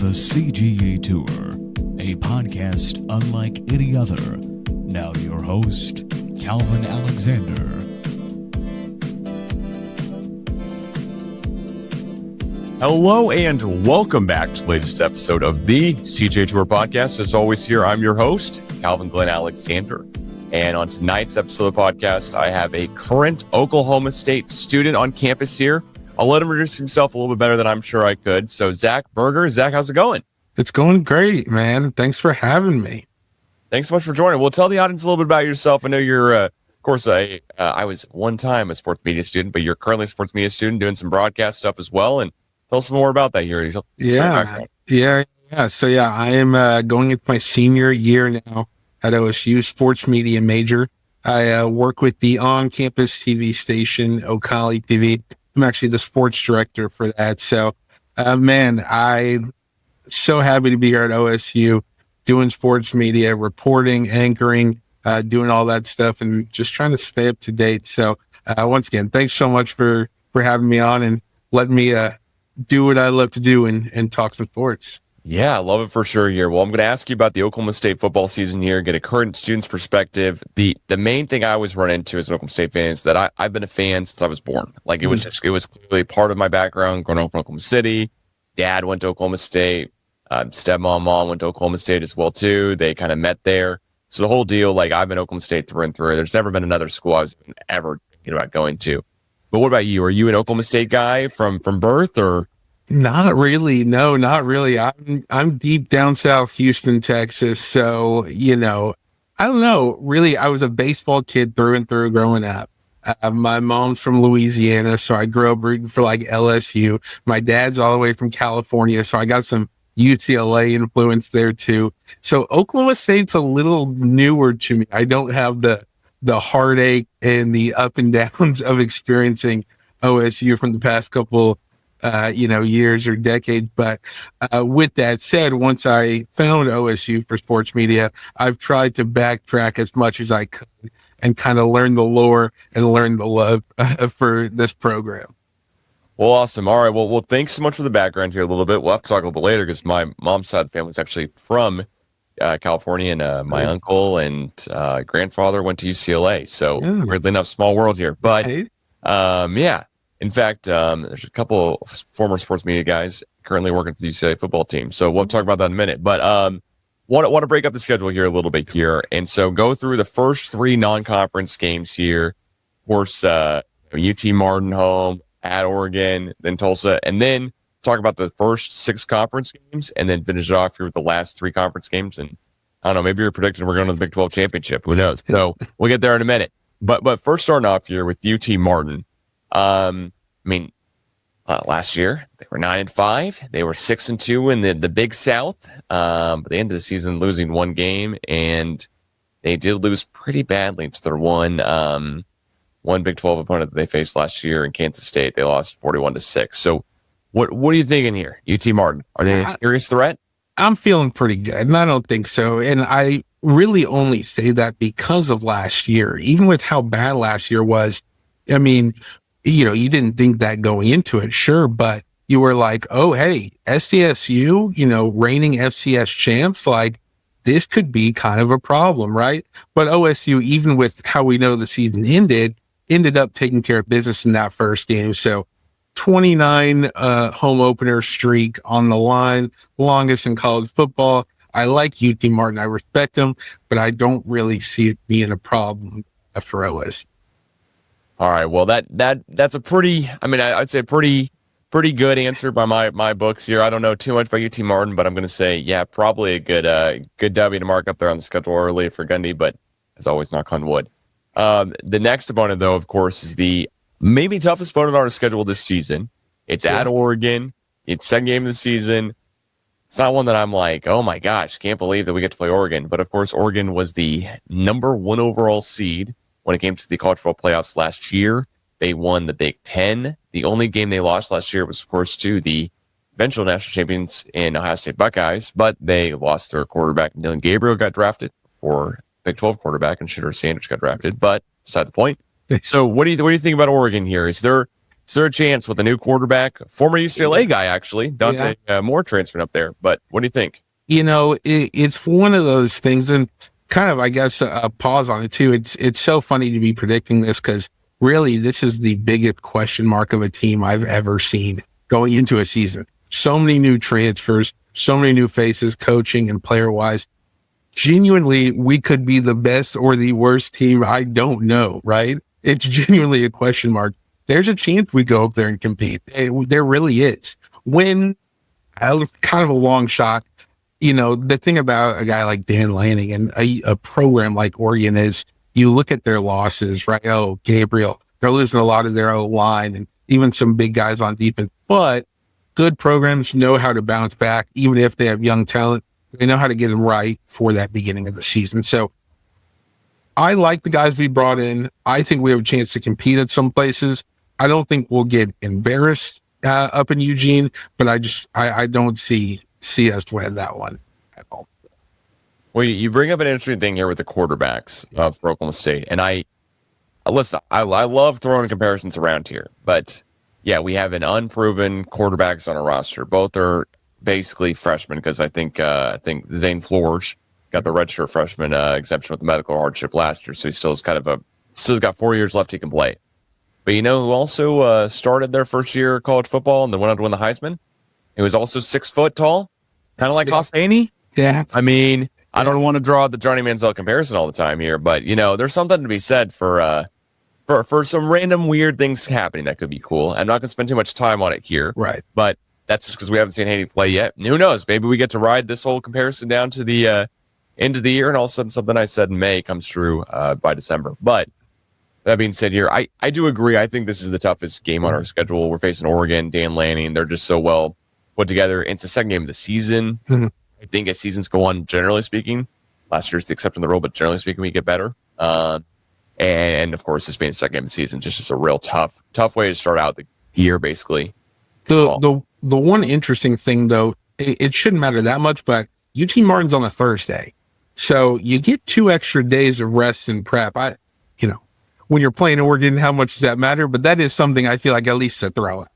The CGA Tour, a podcast unlike any other. Now your host, Calvin Alexander. Hello and welcome back to the latest episode of the CGA Tour podcast. As always here, I'm your host, Calvin Glen Alexander. And on tonight's episode of the podcast, I have a current Oklahoma State student on campus here. I'll let him introduce himself a little bit better than I'm sure I could. So Zac Berger. Zac, how's it going? It's going great, man. Thanks for having me. Thanks so much for joining. Well, tell the audience a little bit about yourself. I know you're, of course, I was one time a sports media student, but you're currently a sports media student doing some broadcast stuff as well. And tell us more about that here. Yeah. So, I am going into my senior year now at OSU, sports media major. I work with the on-campus TV station, Ocali TV. I'm actually the sports director for that. So, I'm so happy to be here at OSU doing sports media, reporting, anchoring, doing all that stuff, and just trying to stay up to date. So, once again, thanks so much for having me on and letting me do what I love to do and talk some sports. Yeah, I love it for sure here. Well, I'm going to ask you about the Oklahoma State football season here, get a current student's perspective. The main thing I always run into as an Oklahoma State fan is that I've been a fan since I was born. Like it was clearly part of my background growing up in Oklahoma City. Dad went to Oklahoma State. Stepmom, mom went to Oklahoma State as well too. They kind of met there. So the whole deal, like I've been Oklahoma State through and through. There's never been another school I was ever thinking about going to. But what about you? Are you an Oklahoma State guy from birth or? Not really. No, not really. I'm deep down south, Houston, Texas. So, I don't know. Really, I was a baseball kid through and through growing up. My mom's from Louisiana, so I grew up rooting for like LSU. My dad's all the way from California, so I got some UCLA influence there too. So Oklahoma State's a little newer to me. I don't have the heartache and the up and downs of experiencing OSU from the past couple years or decades. But with that said, once I found OSU for sports media, I've tried to backtrack as much as I could and kind of learn the lore and learn the love for this program. Well, awesome. All right. Well, thanks so much for the background here a little bit. We'll have to talk a little bit later because my mom's side of the family is actually from California, and my uncle and grandfather went to UCLA. So weirdly enough, small world here. But in fact, there's a couple of former sports media guys currently working for the UCLA football team. So we'll talk about that in a minute. But want to break up the schedule here a little bit here. And so go through the first three non-conference games here. Of course, UT Martin home, at Oregon, then Tulsa, and then talk about the first six conference games and then finish it off here with the last three conference games. And I don't know, maybe you're predicting we're going to the Big 12 championship. Who knows? So we'll get there in a minute. But first starting off here with UT Martin. Last year they were 9-5. They were 6-2 in the Big South. But the end of the season losing one game, and they did lose pretty badly to their one Big 12 opponent that they faced last year in Kansas State. They lost 41-6. So what are you thinking here? UT Martin, are they a serious threat? I'm feeling pretty good, and I don't think so. And I really only say that because of last year. Even with how bad last year was, I mean, you didn't think that going into it, sure, but you were like, oh, hey, SDSU, reigning FCS champs, like this could be kind of a problem, right? But OSU, even with how we know the season ended up taking care of business in that first game. So 29 home opener streak on the line, longest in college football. I like UT Martin. I respect them, but I don't really see it being a problem for OSU. All right. Well, that's a pretty, I'd say pretty good answer by my books here. I don't know too much about UT Martin, but I'm going to say, probably a good W to mark up there on the schedule early for Gundy, but as always, knock on wood. The next opponent, though, of course, is the maybe toughest opponent on our schedule this season. It's at Oregon. It's second game of the season. It's not one that I'm like, oh my gosh, can't believe that we get to play Oregon. But of course, Oregon was the number one overall seed when it came to the college football playoffs last year. They won the Big Ten. The only game they lost last year was, of course, to the eventual national champions in Ohio State Buckeyes, but they lost their quarterback. Dylan Gabriel got drafted for Big 12 quarterback, and Shedeur Sanders got drafted, but beside the point. So what do you think about Oregon here? Is there Is there a chance with a new quarterback, former UCLA guy, actually, Dante Moore transferring up there? But what do you think? It's one of those things, and kind of, I guess, a pause on it too. It's so funny to be predicting this because really this is the biggest question mark of a team I've ever seen going into a season. So many new transfers, so many new faces, coaching and player-wise. Genuinely, we could be the best or the worst team. I don't know, right? It's genuinely a question mark. There's a chance we go up there and compete. There really is. When kind of a long shot, the thing about a guy like Dan Lanning and a program like Oregon is you look at their losses, right? Oh, Gabriel, they're losing a lot of their own line and even some big guys on defense. But good programs know how to bounce back, even if they have young talent. They know how to get them right for that beginning of the season. So I like the guys we brought in. I think we have a chance to compete at some places. I don't think we'll get embarrassed up in Eugene, but I don't see us win that one at all. Well, you bring up an interesting thing here with the quarterbacks for Oklahoma State, and I love throwing comparisons around here, but yeah, we have an unproven quarterbacks on our roster. Both are basically freshmen because I think Zane Flores got the redshirt freshman exemption with the medical hardship last year, so he still got 4 years left he can play. But you know who also started their first year of college football and then went on to win the Heisman? He was also 6 foot tall, kind of like Hosseini. Yeah. I mean, I don't want to draw the Johnny Manziel comparison all the time here, but there's something to be said for some random weird things happening that could be cool. I'm not going to spend too much time on it here, right? But that's just because we haven't seen Haney play yet. And who knows? Maybe we get to ride this whole comparison down to the end of the year, and all of a sudden something I said in May comes true by December. But that being said here, I do agree. I think this is the toughest game on our schedule. We're facing Oregon, Dan Lanning. They're just so well put together. It's the second game of the season. Mm-hmm. I think as seasons go on, generally speaking, last year's the exception to the rule, but generally speaking, we get better. And of course, this being the second game of the season, just a real tough way to start out the year, basically. The one interesting thing, though, it shouldn't matter that much, but UT Martin's on a Thursday. So you get 2 extra days of rest and prep. When you're playing Oregon, how much does that matter? But that is something I feel like at least to throw out.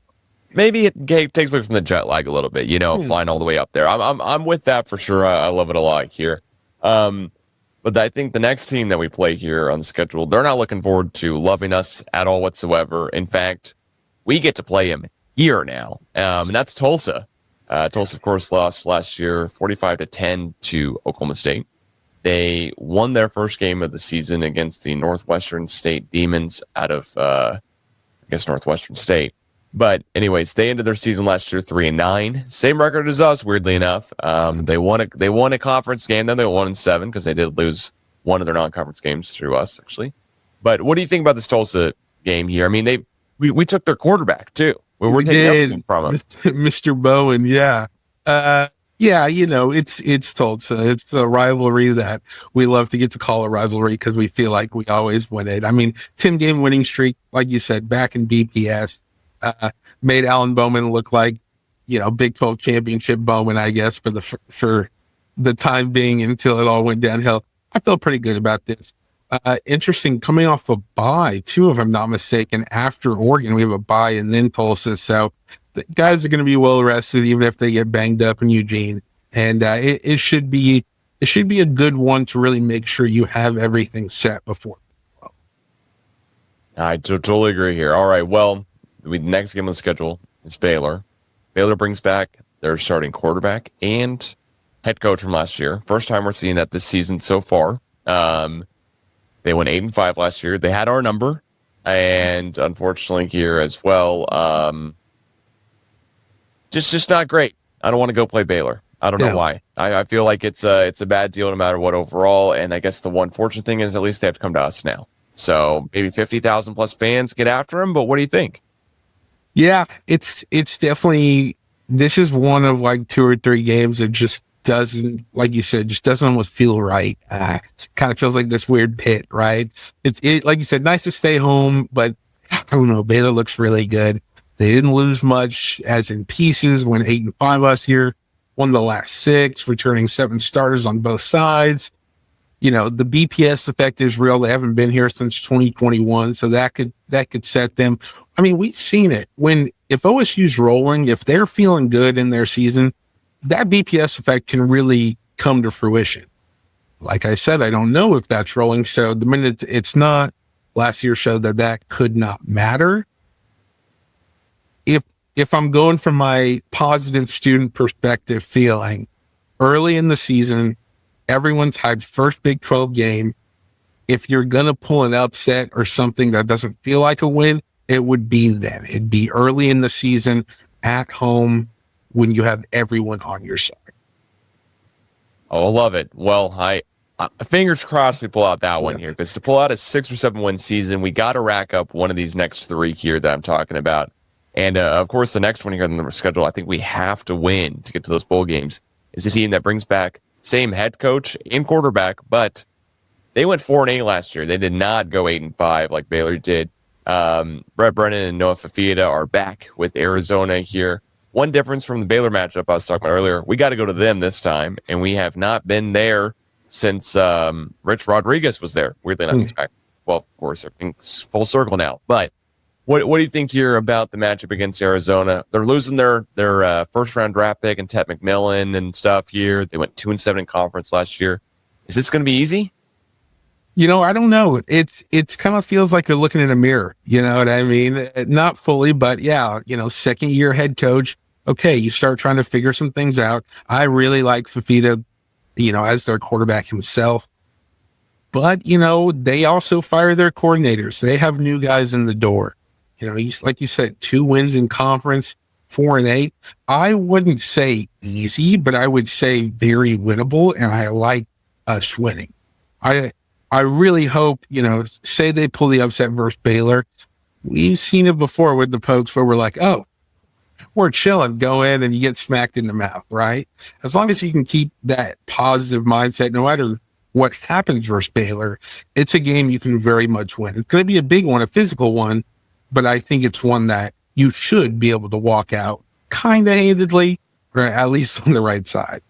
Maybe it takes away from the jet lag a little bit, flying all the way up there. I'm with that for sure. I love it a lot here. But I think the next team that we play here on the schedule, they're not looking forward to loving us at all whatsoever. In fact, we get to play them here now, and that's Tulsa. Tulsa, of course, lost last year 45-10 to Oklahoma State. They won their first game of the season against the Northwestern State Demons out of, Northwestern State. But anyways, they ended their season last year 3-9, same record as us. Weirdly enough, they won a conference game. Then they won 1-7 because they did lose one of their non-conference games through us, actually. But what do you think about this Tulsa game here? I mean, we took their quarterback too. We taking everything from him, Mr. Bowen. Yeah. It's Tulsa. It's a rivalry that we love to get to call a rivalry because we feel like we always win it. I mean, 10-game winning streak, like you said, back in BPS. Made Alan Bowman look like, Big 12 championship Bowman, I guess, for the time being until it all went downhill. I feel pretty good about this. Interesting, coming off a bye, too, if I'm not mistaken. After Oregon, we have a bye and then Tulsa. So the guys are going to be well rested, even if they get banged up in Eugene. And it should be a good one to really make sure you have everything set before. I totally agree here. All right, well, the next game on the schedule is Baylor. Baylor brings back their starting quarterback and head coach from last year. First time we're seeing that this season so far. They went 8-5 last year. They had our number, and unfortunately here as well, just not great. I don't want to go play Baylor. I don't know why. I feel like it's a bad deal no matter what overall. And I guess the one fortunate thing is at least they have to come to us now. So maybe 50,000 plus fans get after him. But what do you think? Yeah, it's definitely, this is one of like 2 or 3 games that just doesn't, like you said, just doesn't almost feel right. Kind of feels like this weird pit, right? It's like you said, nice to stay home, but I don't know. Baylor looks really good. They didn't lose much, as in pieces, went 8-5 last year, won the last 6, returning 7 starters on both sides. the BPS effect is real. They haven't been here since 2021, so that could set them. I mean, we've seen it if OSU's rolling, if they're feeling good in their season, that BPS effect can really come to fruition. Like I said, I don't know if that's rolling. So the minute it's not, last year showed that could not matter. If I'm going from my positive student perspective feeling, early in the season, everyone's had first Big 12 game. If you're going to pull an upset or something that doesn't feel like a win, it would be then. It'd be early in the season at home when you have everyone on your side. Oh, I love it. Well, fingers crossed we pull out that one here, because to pull out a 6 or 7 win season, we got to rack up one of these next 3 here that I'm talking about. And of course, the next one here on the schedule, I think we have to win to get to those bowl games, is a team that brings back same head coach and quarterback, but they went 4-8 last year. They did not go 8-5 like Baylor did. Brett Brennan and Noah Fafita are back with Arizona here. One difference from the Baylor matchup I was talking about earlier, we got to go to them this time, and we have not been there since Rich Rodriguez was there. Weirdly enough, he's back. Well, of course, everything's full circle now. But what do you think here about the matchup against Arizona? They're losing their first-round draft pick and Ted McMillan and stuff here. They went 2-7 in conference last year. Is this going to be easy? I don't know. It's kind of feels like you're looking in a mirror. You know what I mean? Not fully, but yeah, second year head coach. Okay, you start trying to figure some things out. I really like Fafita, as their quarterback himself. But, they also fire their coordinators. They have new guys in the door. Like you said, 2 wins in conference, 4-8. I wouldn't say easy, but I would say very winnable, and I like us winning. I really hope, say they pull the upset versus Baylor. We've seen it before with the Pokes where we're like, oh, we're chilling, go in and you get smacked in the mouth, right? As long as you can keep that positive mindset, no matter what happens versus Baylor, it's a game you can very much win. It's going to be a big one, a physical one, but I think it's one that you should be able to walk out kind of handedly, or at least on the right side.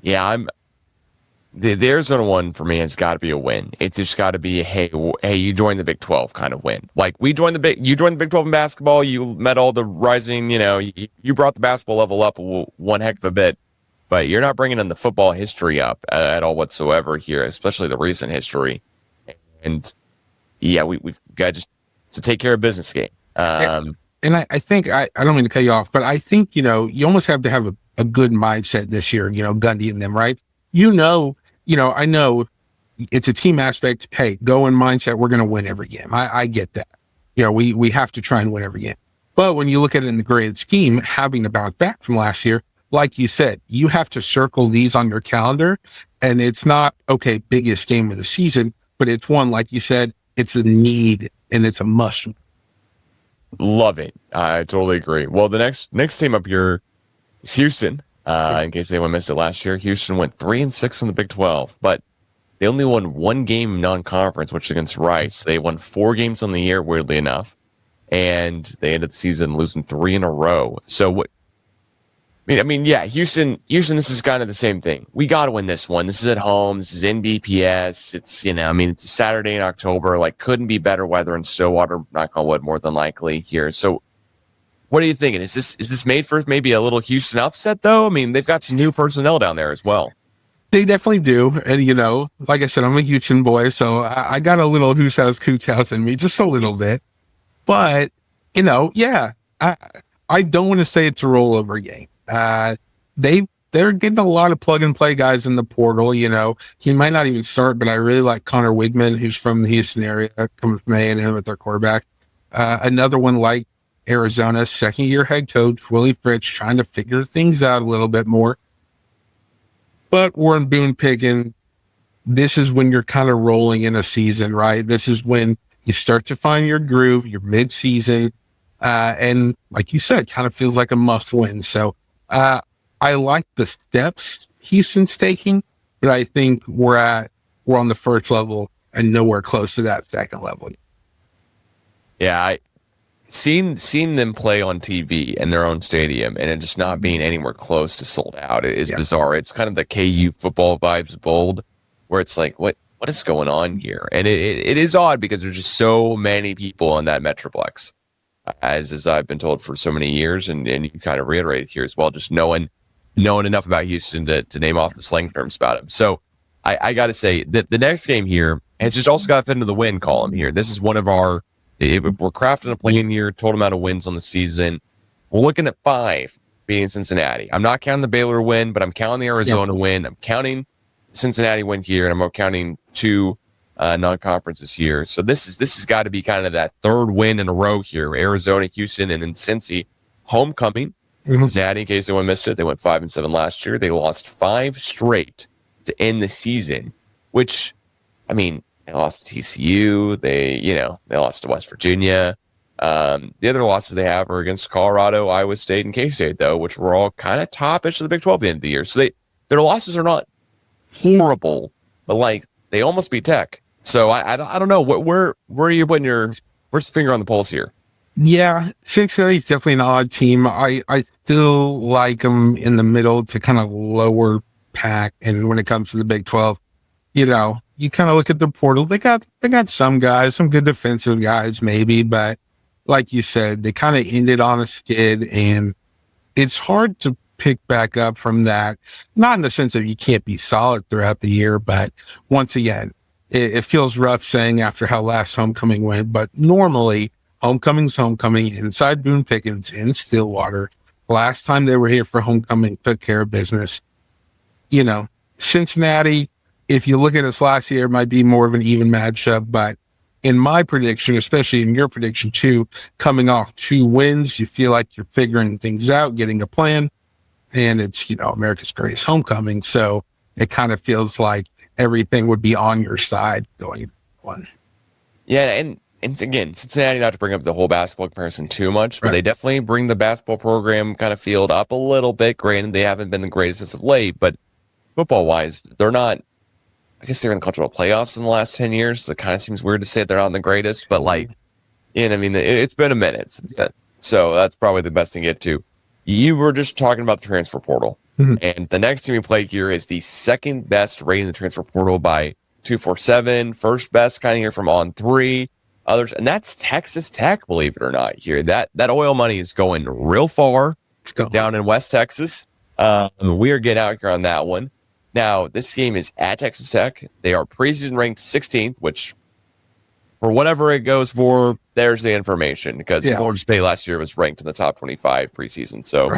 Yeah, the Arizona one for me has got to be a win. It's just got to be a, hey, you joined the Big 12 kind of win. Like you joined the Big 12 in basketball. You met all the rising, you brought the basketball level up one heck of a bit, but you're not bringing in the football history up at all whatsoever here, especially the recent history. And yeah, we've got just to take care of business game. And I think, I don't mean to cut you off, but I think, you almost have to have a good mindset this year, Gundy and them, right? I know it's a team aspect. Hey, go in mindset. We're going to win every game. I get that. We have to try and win every game. But when you look at it in the grand scheme, having to bounce back from last year, like you said, you have to circle these on your calendar. And it's not, okay, biggest game of the season, but it's one, like you said, it's a need and it's a must. Love it. I totally agree. Well, the next team up here is Houston. In case anyone missed it last year, Houston went 3-6 in the Big 12, but they only won 1 game non-conference, which is against Rice. They won 4 games on the year, weirdly enough, and they ended the season losing 3 in a row. So what? Yeah, Houston. This is kind of the same thing. We got to win this one. This is at home. This is in BPS. It's it's a Saturday in October. Like, couldn't be better weather in Stillwater. Knock on wood, more than likely here. So, what are you thinking? Is this made for maybe a little Houston upset though? They've got some new personnel down there as well. They definitely do, and like I said, I'm a Houston boy, so I got a little who's house coots house in me, just a little bit. But yeah, I don't want to say it's a rollover game. They're getting a lot of plug and play guys in the portal. He might not even start, but I really like Connor Wigman, who's from the Houston area, coming from A&M at their quarterback. Another one like Arizona, second-year head coach Willie Fritz, trying to figure things out a little bit more. But Warren Boone picking, this is when you're kind of rolling in a season, right? This is when you start to find your groove, your mid-season, and like you said, kind of feels like a must-win. So I like the steps Houston's taking, but I think we're on the first level and nowhere close to that second level. Yeah, I seen them play on TV in their own stadium, and it just not being anywhere close to sold out. It is bizarre. It's kind of the KU football vibes bold, where it's like, what is going on here? And it is odd because there's just so many people in that Metroplex, as I've been told for so many years, and you kind of reiterated here as well, just knowing enough about Houston to name off the slang terms about him. So I got to say that the next game here has just also got to fit into the win column here. This is one of our, we're crafting a plan here, total amount of wins on the season. We're looking at 5 beating Cincinnati. I'm not counting the Baylor win, but I'm counting the Arizona win. I'm counting Cincinnati win here, and I'm counting 2 non-conferences here. So this has got to be kind of that 3rd win in a row here. Arizona, Houston, and then Cincy. Homecoming. Cincinnati, in case anyone missed it, they went 5-7 last year. They lost 5 straight to end the season, which, I mean, they lost to TCU. They lost to West Virginia. The other losses they have are against Colorado, Iowa State, and K-State, though, which were all kind of top-ish of the Big 12 at the end of the year. So their losses are not horrible, but like they almost beat Tech. So I don't know where are you putting where's the finger on the pulse here? Yeah, Cincinnati's definitely an odd team. I still like them in the middle to kind of lower pack. And when it comes to the Big 12, you kind of look at the portal. They got some guys, some good defensive guys, maybe, but like you said, they kind of ended on a skid, and it's hard to pick back up from that. Not in the sense of you can't be solid throughout the year, but once again, it feels rough saying after how last homecoming went, but normally homecoming's homecoming inside Boone Pickens in Stillwater. Last time they were here for homecoming, took care of business. Cincinnati, if you look at us last year, it might be more of an even matchup, but in my prediction, especially in your prediction too, coming off 2 wins, you feel like you're figuring things out, getting a plan, and it's, America's greatest homecoming. So it kind of feels like everything would be on your side going on. Yeah, and again, Cincinnati, not to bring up the whole basketball comparison too much, but they definitely bring the basketball program kind of field up a little bit. Granted, they haven't been the greatest as of late, but football-wise, they're not. I guess they're in the cultural playoffs in the last 10 years. So it kind of seems weird to say they're not the greatest, but it's been a minute since then. So that's probably the best thing to get to. You were just talking about the transfer portal. And the next team we play here is the 2nd best rated in the transfer portal by 247. First best kind of here from On3. Others, and that's Texas Tech, believe it or not, here. That oil money is going real far down in West Texas. We are getting out here on that one. Now, this game is at Texas Tech. They are preseason ranked 16th, which, for whatever it goes for, there's the information. Because Florida State last year was ranked in the top 25 preseason. So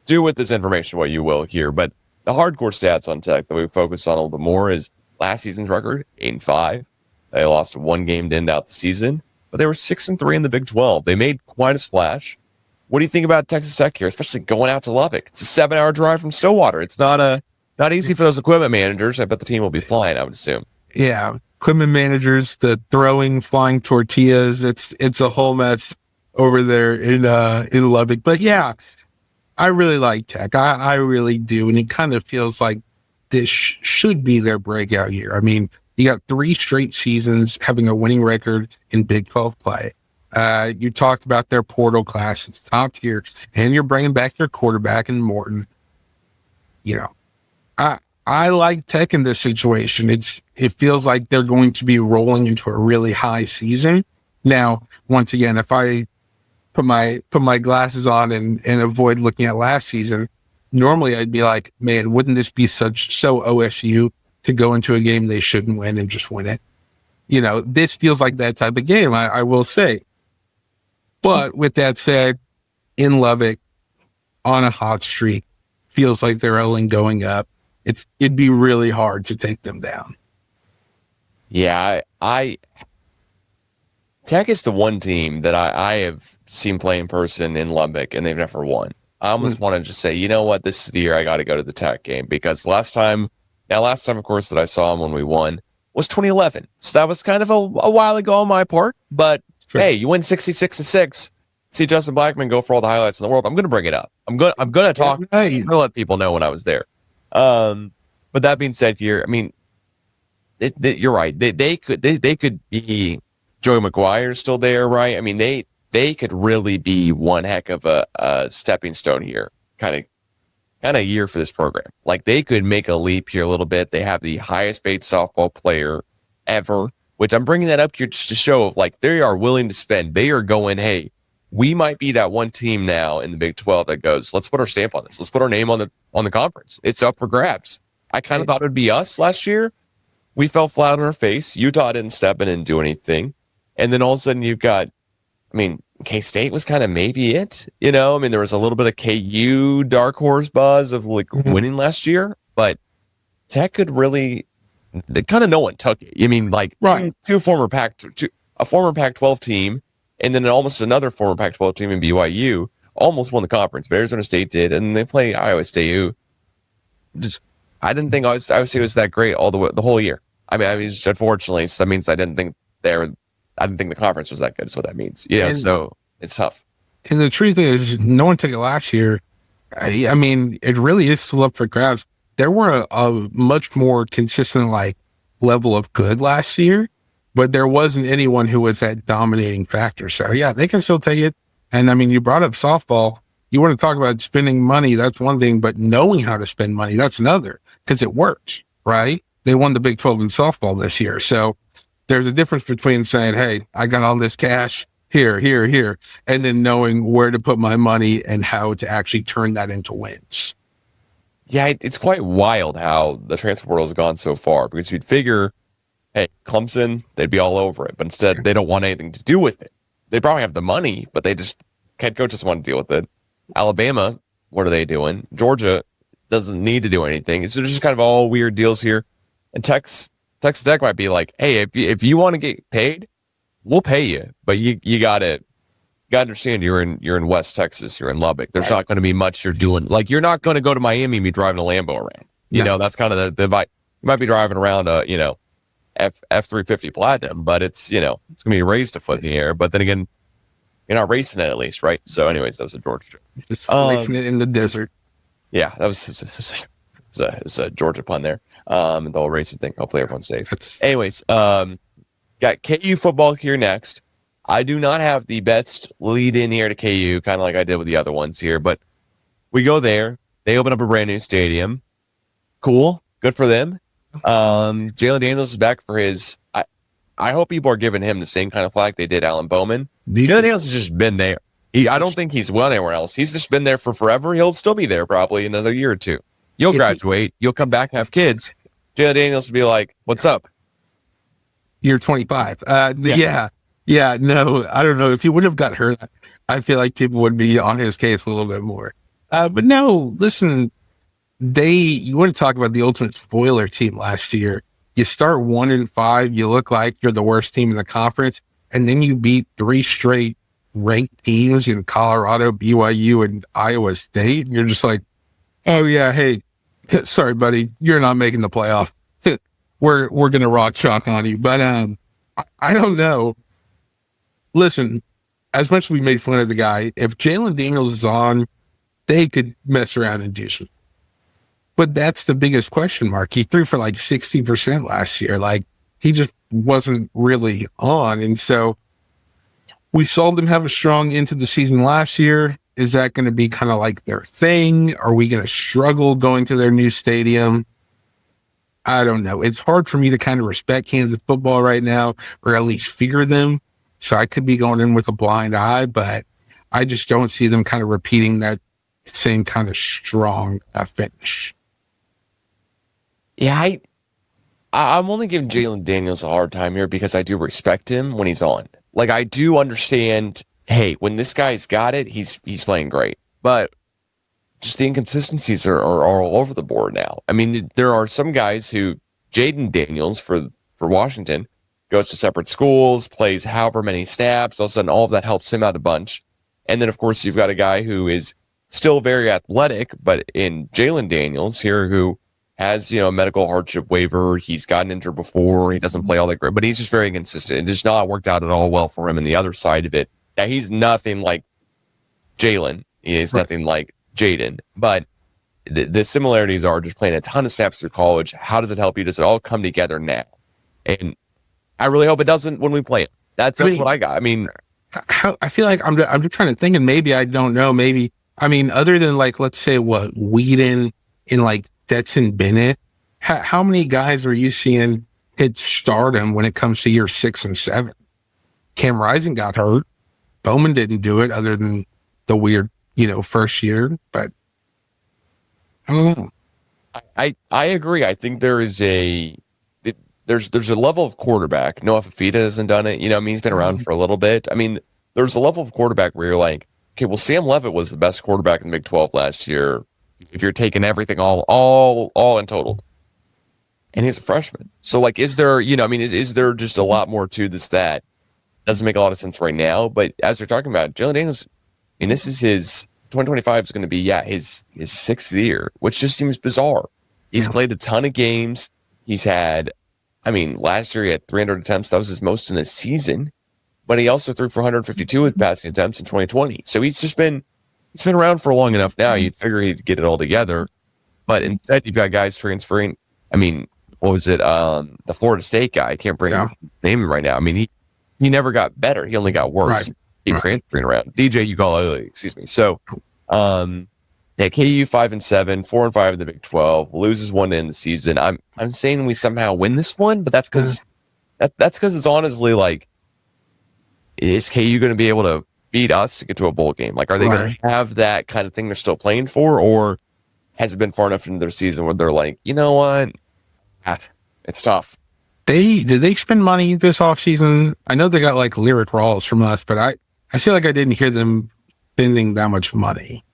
do with this information what you will here. But the hardcore stats on Tech that we focus on a little bit more is last season's record, 8-5. They lost 1 game to end out the season, but they were 6-3 in the Big 12. They made quite a splash. What do you think about Texas Tech here, especially going out to Lubbock? It's a 7-hour drive from Stillwater. It's not easy for those equipment managers. I bet the team will be flying, I would assume. Yeah, equipment managers, the throwing, flying tortillas. It's a whole mess over there in Lubbock. But yeah, I really like Tech. I really do, and it kind of feels like this should be their breakout year. I mean, you got 3 straight seasons having a winning record in Big 12 play. You talked about their portal class. It's top tier, and you're bringing back their quarterback in Morton. I like Tech in this situation. It feels like they're going to be rolling into a really high season. Now, once again, if I put my glasses on and avoid looking at last season, normally I'd be like, man, wouldn't this be so OSU to go into a game they shouldn't win and just win it? This feels like that type of game, I will say. But with that said, in Lubbock, on a hot streak, feels like they're only going up. It'd be really hard to take them down. Yeah, Tech is the one team that I have seen play in person in Lubbock, and they've never won. I almost want to just say, you know what, this is the year I got to go to the Tech game, because last time, of course, that I saw them when we won was 2011. So that was kind of a while ago on my part, but hey, you win 66-6. See Justin Blackman go for all the highlights in the world. I'm going to bring it up. I'm going to talk. I'm going to let people know when I was there. But that being said, here, I mean, you're right. They could be Joey McGuire still there, right? I mean, they could really be one heck of a stepping stone here, kind kind of year for this program. Like, they could make a leap here a little bit. They have the highest paid softball player ever, which I'm bringing that up here just to show of, like, they are willing to spend. They are going, hey, we might be that one team now in the Big 12 that goes, let's put our stamp on this. Let's put our name on the conference. It's up for grabs. I kind of thought it would be us last year. We fell flat on our face. Utah didn't step in and do anything. And then all of a sudden you've got, I mean, K-State was kind of maybe it, you know? I mean, there was a little bit of KU dark horse buzz of like winning last year, but Tech could really, kind of no one took it. I mean, like a former Pac-12 team, and then almost another former Pac-12 team in BYU almost won the conference, but Arizona State did, and they play Iowa State, who just, I didn't think Iowa State was that great the whole year. I mean, just unfortunately, so that means I didn't think the conference was that good. Is what that means. You know, so it's tough. And the truth is, no one took it last year. I mean, it really is still up for grabs. There were a much more consistent level of good last year, but there wasn't anyone who was that dominating factor. So yeah, they can still take it. And I mean, you brought up softball. You want to talk about spending money, that's one thing, but knowing how to spend money, that's another, because it works, right? They won the Big 12 in softball this year. So there's a difference between saying, hey, I got all this cash here, and then knowing where to put my money and how to actually turn that into wins. Yeah, it's quite wild how the transfer portal has gone so far, because you'd figure, hey, Clemson, they'd be all over it, but instead they don't want anything to do with it. They probably have the money, but head coach doesn't want to deal with it. Alabama, what are they doing? Georgia doesn't need to do anything. It's just kind of all weird deals here. And Texas Tech might be like, hey, if you want to get paid, we'll pay you, but you gotta understand you're in West Texas, you're in Lubbock. There's not going to be much you're doing. Like, you're not going to go to Miami and be driving a Lambo around. You know, that's kind of the vibe. You might be driving around a F350 Platinum, but it's going to be raised a foot in the air. But then again, you're not racing it at least, right? So anyways, that was a Georgia joke. Just racing it in the desert. Yeah, that was a Georgia pun there. The whole racing thing. Hopefully everyone's safe. Anyways, got KU football here next. I do not have the best lead in here to KU, kind of like I did with the other ones here, but we go there. They open up a brand new stadium. Cool. Good for them. Jalen Daniels is back for his. I hope people are giving him the same kind of flag they did Alan Bowman. Jalen Daniels has just been there. I don't think he's won anywhere else. He's just been there for forever. He'll still be there probably another year or two. You'll graduate. You'll come back and have kids. Jalen Daniels will be like, what's up? You're 25. Yeah. No, I don't know. If he wouldn't have got hurt, I feel like people would be on his case a little bit more. But no, listen, you want to talk about the ultimate spoiler team last year. You start 1-5, you look like you're the worst team in the conference, and then you beat 3 straight ranked teams in Colorado, BYU, and Iowa State. And you're just like, oh yeah, hey, sorry, buddy, you're not making the playoff. We're going to rock chalk on you. But I don't know. Listen, as much as we made fun of the guy, if Jalen Daniels is on, they could mess around and do some. But that's the biggest question mark. He threw for 60% last year. He just wasn't really on. And so we saw them have a strong into the season last year. Is that going to be kind of like their thing? Are we going to struggle going to their new stadium? I don't know. It's hard for me to kind of respect Kansas football right now, or at least fear them. So I could be going in with a blind eye, but I just don't see them kind of repeating that same kind of strong finish. Yeah, I'm only giving Jalen Daniels a hard time here because I do respect him when he's on. I do understand, hey, when this guy's got it, he's playing great. But just the inconsistencies are all over the board now. I mean, there are some guys who, Jaden Daniels for Washington, goes to separate schools, plays however many snaps. All of a sudden, all of that helps him out a bunch. And then, of course, you've got a guy who is still very athletic, but in Jalen Daniels here, who has, a medical hardship waiver. He's gotten injured before. He doesn't play all that great, but he's just very inconsistent. It has not worked out at all well for him. And the other side of it, now he's nothing like Jalen. He is nothing like Jaden, but the similarities are just playing a ton of snaps through college. How does it help you? Does it all come together now? And I really hope it doesn't when we play it. That's what I got. I mean, I feel like I'm just trying to think, and maybe I don't know. Maybe I mean, other than like, let's say Whedon and like Stetson Bennett, how many guys are you seeing hit stardom when it comes to year 6 and 7? Cam Rising got hurt. Bowman didn't do it other than the weird, first year, but I don't know. I agree. I think there's a level of quarterback. Noah Fafita hasn't done it. He's been around for a little bit. I mean, there's a level of quarterback where you're like, okay, well, Sam Levitt was the best quarterback in the Big 12 last year. If you're taking everything all in total, and he's a freshman. So like, is there, is there just a lot more to this that doesn't make a lot of sense right now? But as you're talking about, Jalen Daniels, this is his 2025 is going to be, his 6th year, which just seems bizarre. He's played a ton of games. He's had, last year he had 300 attempts. That was his most in a season. But he also threw for 152 with passing attempts in 2020. So he's been around for long enough now. You'd figure he'd get it all together. But instead, you've got guys transferring. What was it? The Florida State guy. I can't bring his name right now. He never got better. He only got worse. Keep transferring around. DJ Ugalele, excuse me. So, KU 5-7, 4-5 in the Big 12, loses one in the season. I'm saying we somehow win this one, but that's because it's honestly like, is KU going to be able to beat us to get to a bowl game? Like, are they going to have that kind of thing they're still playing for, or has it been far enough into their season where they're like, you know what, it's tough? Did they spend money this offseason? I know they got like Lyric Rawls from us, but I feel like I didn't hear them spending that much money.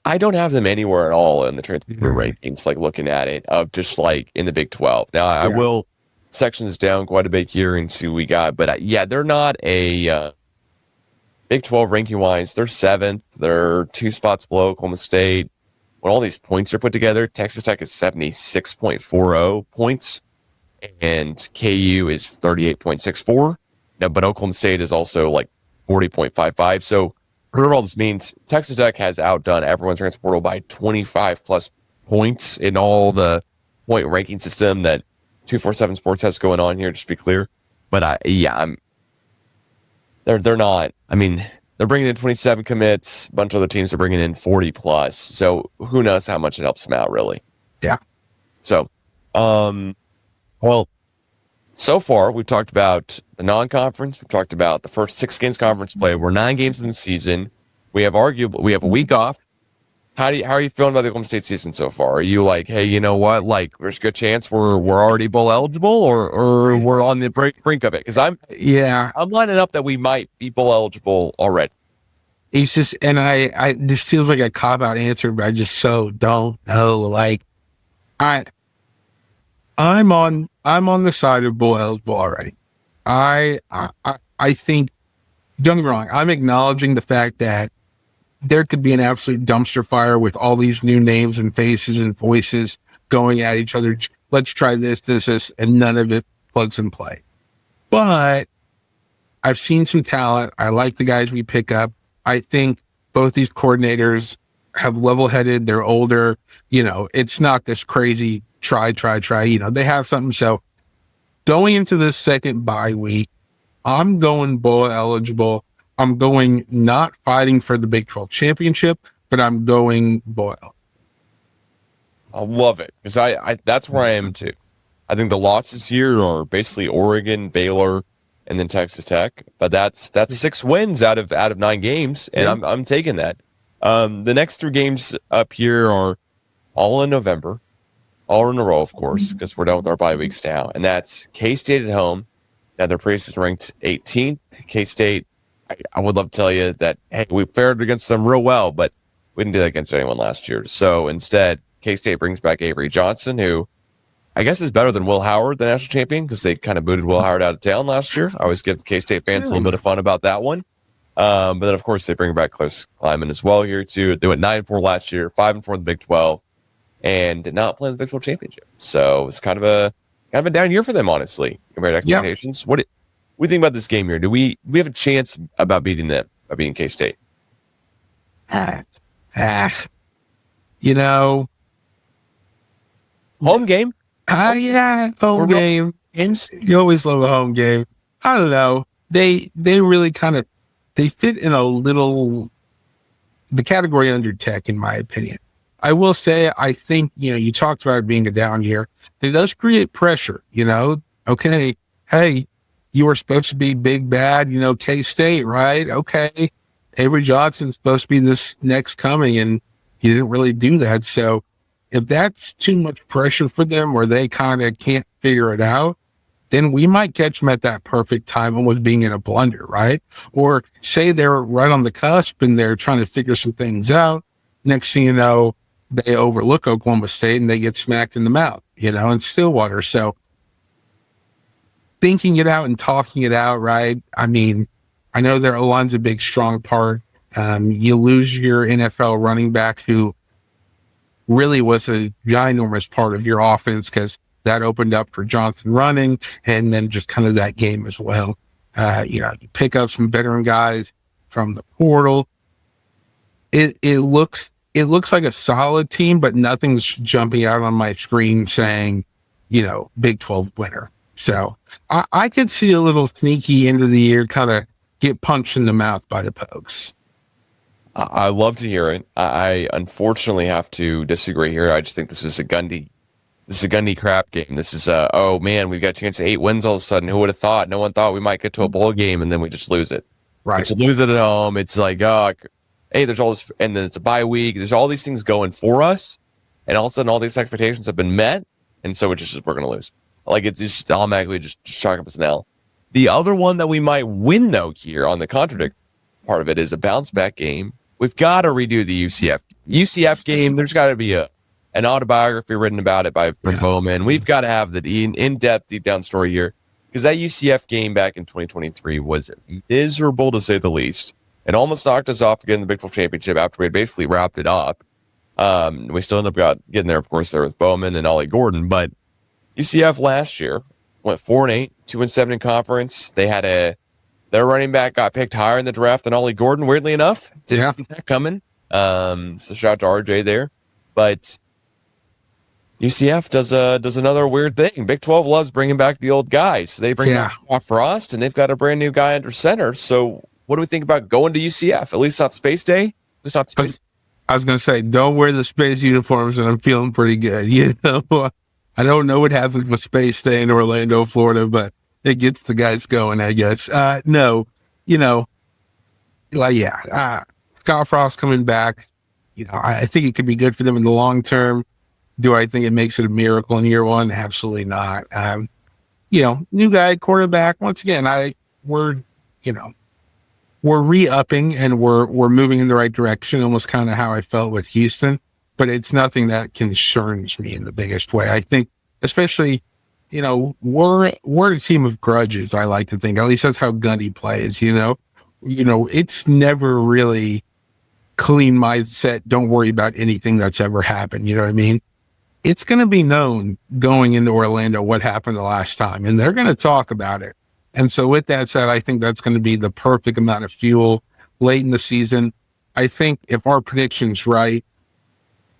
I don't have them anywhere at all in the transfer rankings, like looking at it, of just like in the Big 12. Now, I will section this down quite a bit here and see what we got. But they're not a Big 12 ranking wise. They're 7th. They're 2 spots below Oklahoma State. When all these points are put together, Texas Tech is 76.40 points, and KU is 38.64. Now, but Oklahoma State is also like 40.55. So whatever all this means, Texas Tech has outdone everyone's transfer portal by 25 plus points in all the point ranking system that 247 Sports has going on here, just to be clear. But they're not. They're bringing in 27 commits. A bunch of other teams are bringing in 40 plus. So who knows how much it helps them out, really. Yeah. So, so far we've talked about the non-conference. We've talked about the first 6 games conference play. We're 9 games in the season. We have a week off. How are you feeling about the Oklahoma State season so far? Are you like, hey, you know what? Like, there's a good chance we're already bowl eligible, or we're on the brink of it? Because I'm lining up that we might be bowl eligible already. It's just, and I this feels like a cop-out answer, but I just so don't know. Like, I'm on the side of bowl eligible already. I think, don't get me wrong, I'm acknowledging the fact that there could be an absolute dumpster fire with all these new names and faces and voices going at each other. Let's try this, and none of it plugs and play. But I've seen some talent. I like the guys we pick up. I think both these coordinators have level-headed. They're older. It's not this crazy try. They have something. So going into this second bye week, I'm going bowl eligible. I'm going not fighting for the Big 12 championship, but I'm going bowl. I love it, because I that's where I am too. I think the losses here are basically Oregon, Baylor, and then Texas Tech. But that's 6 wins out of 9 games, and I'm taking that. The next 3 games up here are all in November, all in a row, of course, because we're done with our bye weeks now. And that's K-State at home. Now their place is ranked 18th. K-State, I would love to tell you that, hey, we fared against them real well, but we didn't do that against anyone last year. So instead, K-State brings back Avery Johnson, who I guess is better than Will Howard, the national champion, because they kind of booted Will Howard out of town last year. I always give the K-State fans a little bit of fun about that one. But then, of course, they bring back Close Kleiman as well here, too. They went 9-4 last year, 5-4 in the Big 12, and did not play in the Big 12 championship. So it's kind of a down year for them, honestly, compared to expectations. What do you think about this game here? Do we have a chance about beating them, by beating K-State? Home game? Home game. Games? You always love a home game. I don't know. They really kind of, they fit in a little the category under Tech, in my opinion. I will say, I think, you talked about it being a down year. It does create pressure, Okay, hey, you were supposed to be big bad, K-State, right? Okay, Avery Johnson's supposed to be this next coming, and you didn't really do that. So if that's too much pressure for them, or they kind of can't figure it out, then we might catch them at that perfect time, almost being in a blunder, right? Or say they're right on the cusp and they're trying to figure some things out. Next thing you know, they overlook Oklahoma State and they get smacked in the mouth, in Stillwater. So thinking it out and talking it out, right? I mean, I know their O-line's a big, strong part. You lose your NFL running back, who really was a ginormous part of your offense, because that opened up for Johnson running, and then just kind of that game as well. You pick up some veteran guys from the portal. It looks like a solid team, but nothing's jumping out on my screen saying, Big 12 winner. So I could see a little sneaky end of the year, kind of get punched in the mouth by the Pokes. I love to hear it. I unfortunately have to disagree here. I just think this is a Gundy crap game. This is oh man, we've got a chance at 8 wins all of a sudden. Who would have thought? No one thought we might get to a bowl game, and then we just lose it. Right. We just lose it at home. It's like, hey, there's all this, and then it's a bye week. There's all these things going for us, and all of a sudden all these expectations have been met, and so it's just we're gonna lose. Like, it's just automatically just chalk up as an L. The other one that we might win, though, here on the contradict part of it, is a bounce back game. We've got to redo the UCF game. There's got to be an autobiography written about it by Bowman. We've got to have the in-depth, deep down story here, because that UCF game back in 2023 was miserable, to say the least. It almost knocked us off again in the Big 12 championship after we had basically wrapped it up. We still ended up getting there, of course, there with Bowman and Ollie Gordon, but UCF last year went 4-8, 2-7 in conference. They had their running back got picked higher in the draft than Ollie Gordon, weirdly enough. Didn't see that coming. So shout out to RJ there. But UCF does another weird thing. Big 12 loves bringing back the old guys. So they bring back Frost, and they've got a brand new guy under center. So what do we think about going to UCF? At least not Space Day. At least not Space. I was going to say, don't wear the Space uniforms, and I'm feeling pretty good. I don't know what happens with Space Day in Orlando, Florida, but it gets the guys going, I guess. No, Scott Frost coming back, I think it could be good for them in the long term. Do I think it makes it a miracle in year one? Absolutely not. New guy, quarterback. Once again, we're re-upping, and we're moving in the right direction, almost kind of how I felt with Houston. But it's nothing that concerns me in the biggest way. I think, especially, we're a team of grudges. I like to think, at least that's how Gundy plays. It's never really clean mindset. Don't worry about anything that's ever happened. You know what I mean? It's going to be known going into Orlando what happened the last time, and they're going to talk about it. And so, with that said, I think that's going to be the perfect amount of fuel late in the season. I think if our prediction's right,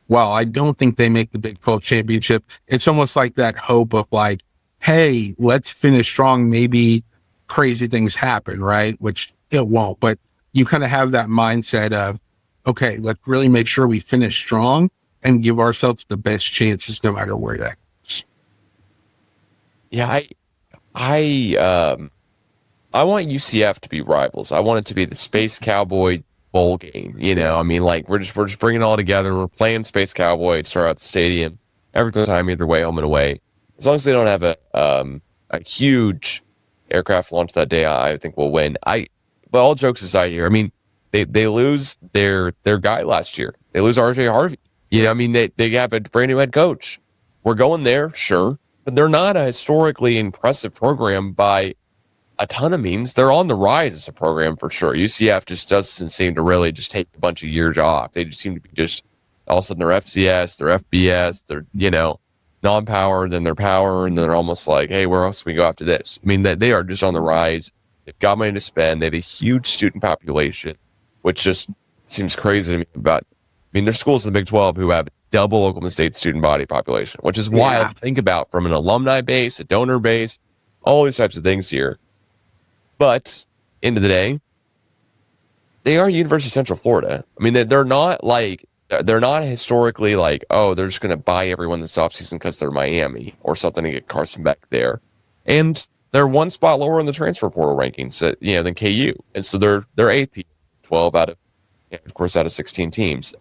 well, I don't think they make the Big 12 championship. It's almost like that hope of like, hey, let's finish strong. Maybe crazy things happen, right? Which it won't. But you kind of have that mindset of, okay, let's really make sure we finish strong and give ourselves the best chances no matter where that goes. Yeah, I want UCF to be rivals. I want it to be the Space Cowboy bowl game. We're just bringing it all together. We're playing Space Cowboy to start out the stadium every time, either way, home and away. As long as they don't have a huge aircraft launch that day, I think we'll win. But all jokes aside here, they lose their guy last year. They lose RJ Harvey. They have a brand new head coach. We're going there, sure, but they're not a historically impressive program by a ton of means. They're on the rise as a program for sure. UCF just doesn't seem to really just take a bunch of years off. They just seem to be just all of a sudden they're FCS, they're FBS, they're non-power, then they're power, and they're almost like, hey, where else can we go after this? They are just on the rise. They've got money to spend. They have a huge student population, which just seems crazy to me. There's schools in the Big 12 who have double Oklahoma State student body population, which is why I think about from an alumni base, a donor base, all these types of things here. But end of the day, they are University of Central Florida. I mean, they're not historically like, oh, they're just going to buy everyone this offseason because they're Miami or something to get Carson back there. And they're one spot lower in the transfer portal rankings, than KU. And so they're 8th, 12 out of 16 teams.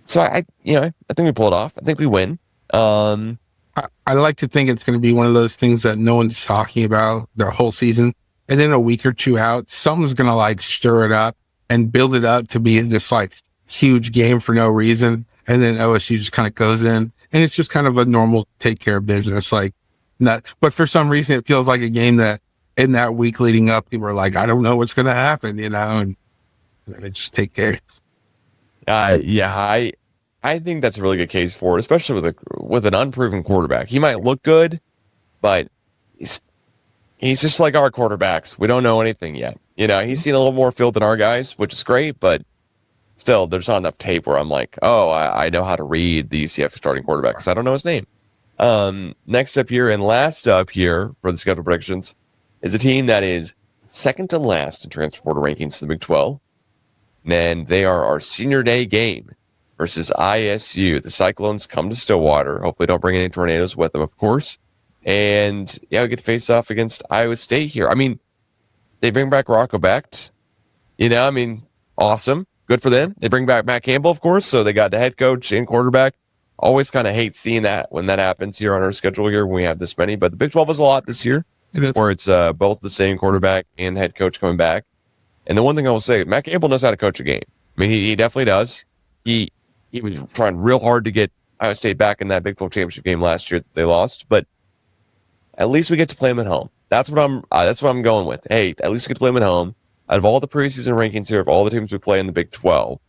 So I think we pull it off. I think we win. I like to think it's going to be one of those things that no one's talking about their whole season. And then a week or two out, someone's going to like stir it up and build it up to be this like huge game for no reason. And then OSU just kind of goes in and it's just kind of a normal take care of business. Like not, but for some reason it feels like a game that in that week leading up, people are like, I don't know what's going to happen, and then they just take care. I think that's a really good case for it, especially with an unproven quarterback. He might look good, but he's just like our quarterbacks. We don't know anything yet. He's seen a little more field than our guys, which is great, but still, there's not enough tape where I'm like, oh, I know how to read the UCF starting quarterback because I don't know his name. Next up here and last up here for the schedule predictions is a team that is second to last in transfer portal rankings to the Big 12. And they are our senior day game versus ISU. The Cyclones come to Stillwater. Hopefully don't bring any tornadoes with them, of course. And, we get to face off against Iowa State here. I mean, they bring back Rocco Becht. Awesome. Good for them. They bring back Matt Campbell, of course, so they got the head coach and quarterback. Always kind of hate seeing that when that happens here on our schedule here when we have this many. But the Big 12 is a lot this year where it's both the same quarterback and head coach coming back. And the one thing I will say, Matt Campbell knows how to coach a game. I mean, he definitely does. He was trying real hard to get Iowa State back in that Big 12 championship game last year that they lost. But at least we get to play them at home. That's what I'm going with. Hey, at least we get to play them at home. Out of all the preseason rankings here, of all the teams we play in the Big 12,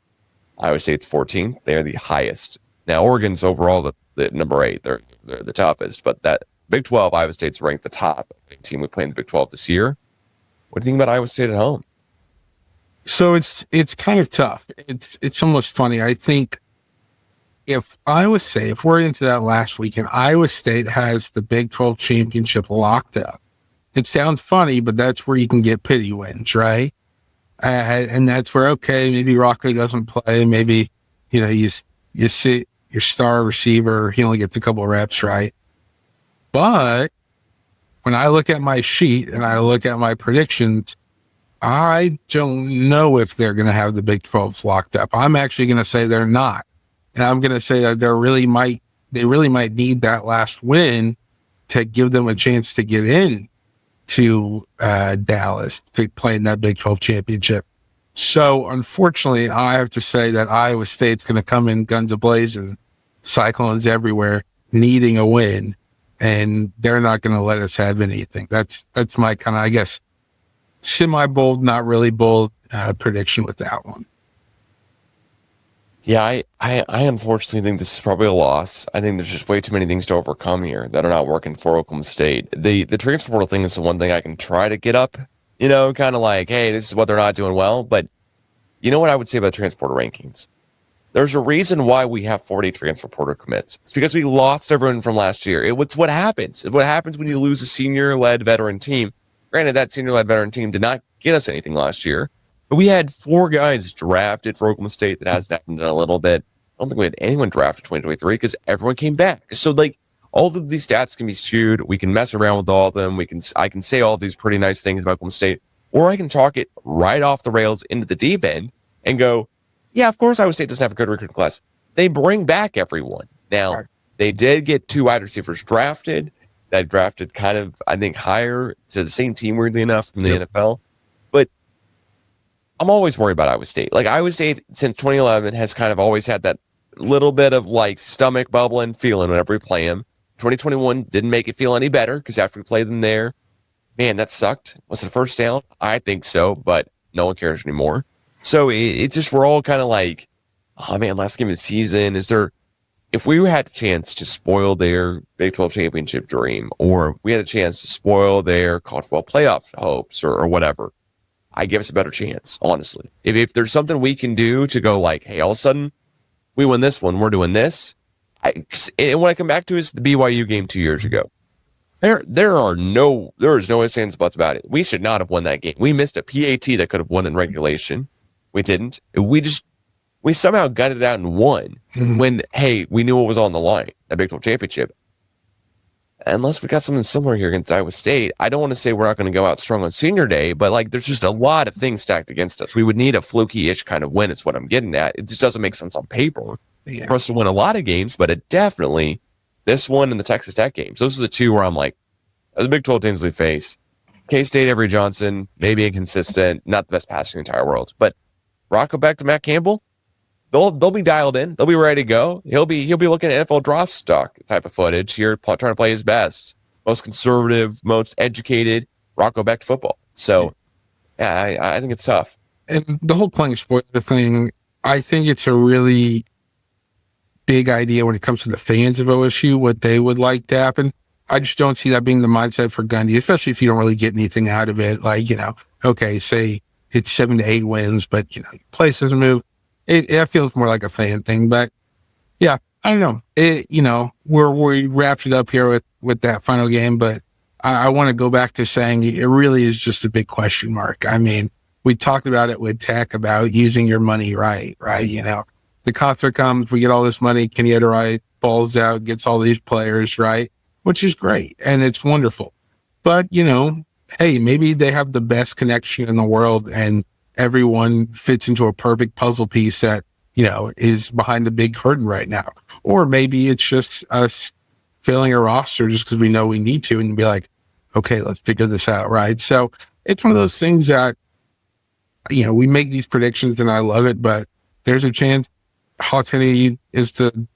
Iowa State's 14th. They are the highest. Now, Oregon's overall the number 8. They're the toughest. But that Big 12, Iowa State's ranked the top team we play in the Big 12 this year. What do you think about Iowa State at home? So it's kind of tough. It's almost funny. I think if we're into that last weekend, Iowa State has the Big 12 championship locked up. It sounds funny, but that's where you can get pity wins, right? And that's where, okay, maybe Rockley doesn't play. Maybe, you see your star receiver, he only gets a couple reps, right? But when I look at my sheet and I look at my predictions, I don't know if they're going to have the Big 12 locked up. I'm actually going to say they're not. And I'm going to say that they really might need that last win to give them a chance to get in to Dallas to play in that Big 12 championship. So unfortunately, I have to say that Iowa State's going to come in guns a-blazing, Cyclones everywhere, needing a win, and they're not going to let us have anything. That's my kind of, I guess, semi-bold, not really bold prediction with that one. Yeah, I unfortunately think this is probably a loss. I think there's just way too many things to overcome here that are not working for Oklahoma State. The transfer portal thing is the one thing I can try to get up, kind of like, hey, this is what they're not doing well. But you know what I would say about transfer portal rankings? There's a reason why we have 40 transfer portal commits. It's because we lost everyone from last year. It's what happens. It's what happens when you lose a senior-led veteran team. Granted, that senior-led veteran team did not get us anything last year. But we had 4 guys drafted for Oklahoma State. That hasn't happened in a little bit. I don't think we had anyone drafted 2023 because everyone came back. So, all of these stats can be skewed. We can mess around with all of them. I can say all of these pretty nice things about Oklahoma State, or I can chalk it right off the rails into the deep end and go, yeah, of course Iowa State doesn't have a good recruiting class. They bring back everyone. Now, they did get 2 wide receivers drafted. That drafted kind of, I think, higher to the same team, weirdly enough, from the NFL. But I'm always worried about Iowa State. Iowa State, since 2011, has kind of always had that little bit of, stomach bubbling feeling whenever we play them. 2021 didn't make it feel any better because after we played them there, man, that sucked. Was it a first down? I think so, but no one cares anymore. So it's just, we're all kind of like, oh, man, last game of the season, if we had a chance to spoil their Big 12 championship dream, or we had a chance to spoil their college football playoff hopes or whatever, I give us a better chance, honestly. If there's something we can do to go hey, all of a sudden, we win this one, we're doing this. And what I come back to is the BYU game 2 years ago. There is no ifs, ands, buts about it. We should not have won that game. We missed a PAT that could have won in regulation. We didn't. We somehow gutted it out and won when, hey, we knew what was on the line, that Big 12 championship. Unless we got something similar here against Iowa State, I don't want to say we're not going to go out strong on senior day, but like there's just a lot of things stacked against us. We would need a fluky-ish kind of win is what I'm getting at. It just doesn't make sense on paper for us to win a lot of games, but it definitely, this one and the Texas Tech games, those are the two where I'm like, the Big 12 teams we face, K-State, Avery Johnson, maybe inconsistent, not the best passer in the entire world, but Rocco back to Matt Campbell, they'll be dialed in. They'll be ready to go. He'll be looking at NFL draft stock type of footage here, trying to play his best, most conservative, most educated. Rocco back to football. So, yeah, I think it's tough. And the whole playing spoiler thing, I think it's a really big idea when it comes to the fans of OSU, what they would like to happen. I just don't see that being the mindset for Gundy, especially if you don't really get anything out of it. Like, okay, say it's 7 to 8 wins, but, place doesn't move. It feels more like a fan thing, but yeah, I don't know. We wrapped it up here with that final game, but I want to go back to saying it really is just a big question mark. I mean, we talked about it with Tech about using your money right? The concert comes, we get all this money, Kenny Right balls out, gets all these players, right? Which is great, and it's wonderful. But, hey, maybe they have the best connection in the world, and everyone fits into a perfect puzzle piece that, is behind the big curtain right now. Or maybe it's just us filling a roster just because we know we need to and be like, okay, let's figure this out, right? So it's one of those things that, we make these predictions and I love it, but there's a chance Haney's the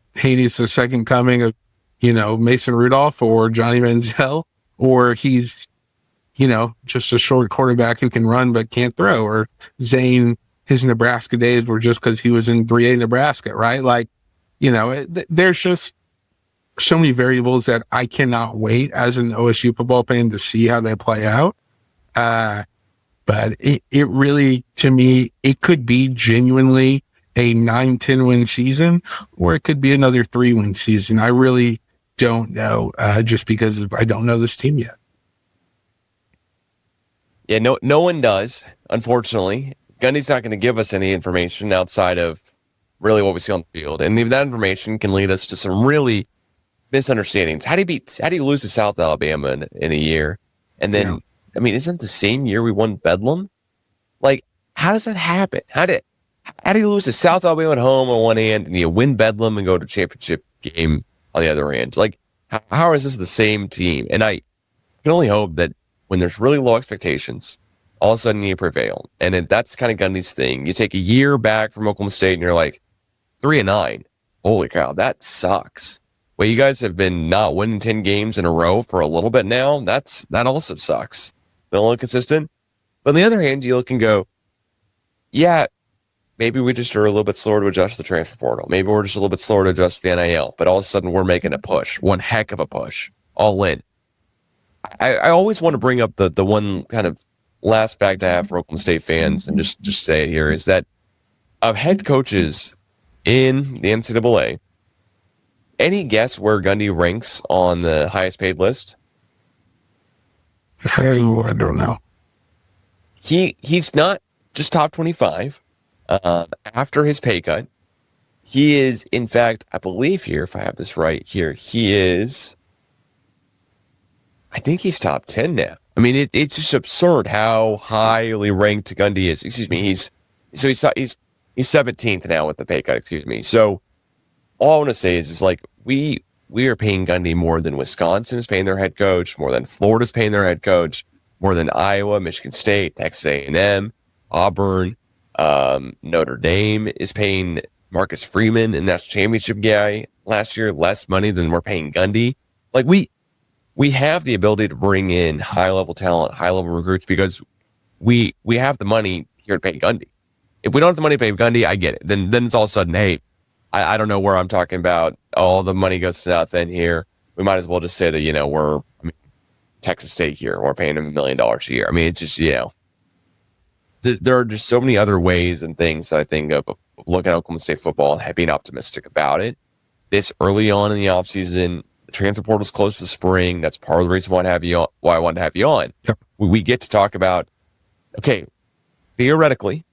second coming of, Mason Rudolph or Johnny Manziel, or he's just a short quarterback who can run but can't throw, or Zane, his Nebraska days were just because he was in 3A Nebraska, right? Like, there's just so many variables that I cannot wait as an OSU football fan to see how they play out. But it really, to me, it could be genuinely a 9-10 win season, or it could be another 3-win season. I really don't know, just because I don't know this team yet. Yeah, no one does, unfortunately. Gundy's not going to give us any information outside of really what we see on the field. And even that information can lead us to some really misunderstandings. How do you lose to South Alabama in a year? And then, isn't the same year we won Bedlam? Like, how does that happen? How do you lose to South Alabama at home on one hand and you win Bedlam and go to championship game on the other hand? Like, how is this the same team? And I can only hope that when there's really low expectations, all of a sudden you prevail. And that's kind of Gundy's thing. You take a year back from Oklahoma State and you're like 3-9. Holy cow, that sucks. Well, you guys have been not winning 10 games in a row for a little bit now. That also sucks. Been a little consistent. But on the other hand, you look and go, yeah, maybe we just are a little bit slower to adjust to the transfer portal. Maybe we're just a little bit slower to adjust to the NIL. But all of a sudden we're making a push. One heck of a push. All in. I always want to bring up the one kind of last fact I have for Oklahoma State fans, and just say it here, is that of head coaches in the NCAA, any guess where Gundy ranks on the highest paid list? I don't know. He's not just top 25 after his pay cut. He is, in fact, I believe here, if I have this right here, I think he's top 10 now. I mean, it's just absurd how highly ranked Gundy is. Excuse me, he's 17th now with the pay cut. Excuse me. So all I want to say is like we are paying Gundy more than Wisconsin is paying their head coach, more than Florida's paying their head coach, more than Iowa, Michigan State, Texas A&M, Auburn, Notre Dame is paying Marcus Freeman, and that's championship guy last year, less money than we're paying Gundy. Like we have the ability to bring in high-level talent, high-level recruits, because we have the money here to pay Gundy. If we don't have the money to pay Gundy, I get it. Then it's all of a sudden, hey, I don't know where I'm talking about. All the money goes to nothing here. We might as well just say that, Texas State here. We're paying him $1 million a year. I mean, it's just, there are just so many other ways and things that I think of looking at Oklahoma State football and being optimistic about it. This early on in the offseason, the transfer portal's close to spring. That's part of the reason why I wanted to have you on. Yep. We get to talk about, okay, theoretically,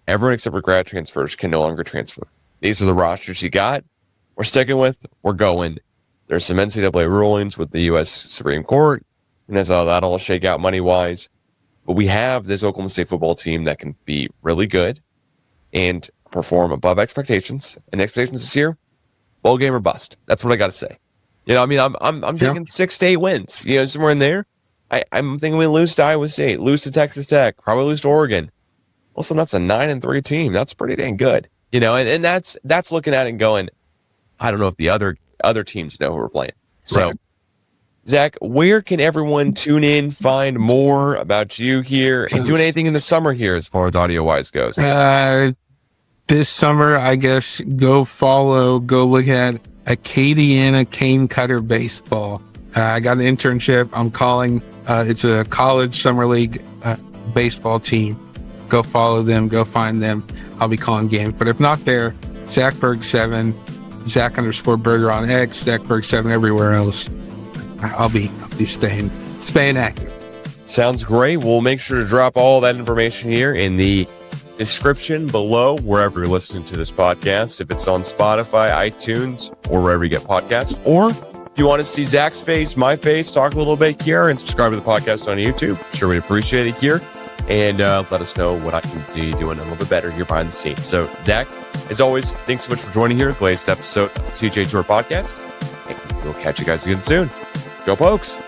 everyone except for grad transfers can no longer transfer. These are the rosters you got. We're sticking with. We're going. There's some NCAA rulings with the U.S. Supreme Court, and that's how that'll shake out money-wise. But we have this Oklahoma State football team that can be really good and perform above expectations. And the expectations this year, bowl game or bust. That's what I got to say. You know, I mean, I'm thinking 6 to 8 wins. You know, somewhere in there. I'm thinking we lose to Iowa State, lose to Texas Tech, probably lose to Oregon. Also, that's a 9-3 team. That's pretty dang good. You know, and that's looking at it and going, I don't know if the other teams know who we're playing. So, right. Zach, where can everyone tune in, find more about you here, and doing anything in the summer here as far as audio-wise goes? This summer, I guess, go look at Acadiana Cane Cutter Baseball. I got an internship. I'm calling. It's a college summer league baseball team. Go follow them. Go find them. I'll be calling games. But if not there, Zac Berg 7, Zac_Berger on X, Zac Berg 7 everywhere else. I'll be staying active. Sounds great. We'll make sure to drop all that information here in the description below, wherever you're listening to this podcast. If it's on Spotify, iTunes, or wherever you get podcasts, or if you want to see Zach's face, my face, talk a little bit here, and subscribe to the podcast on YouTube. Sure, we'd appreciate it here. And let us know what I can be doing a little bit better here behind the scenes. So, Zach, as always, thanks so much for joining here, the latest episode of the CGA Tour podcast. And we'll catch you guys again soon. Go Pokes!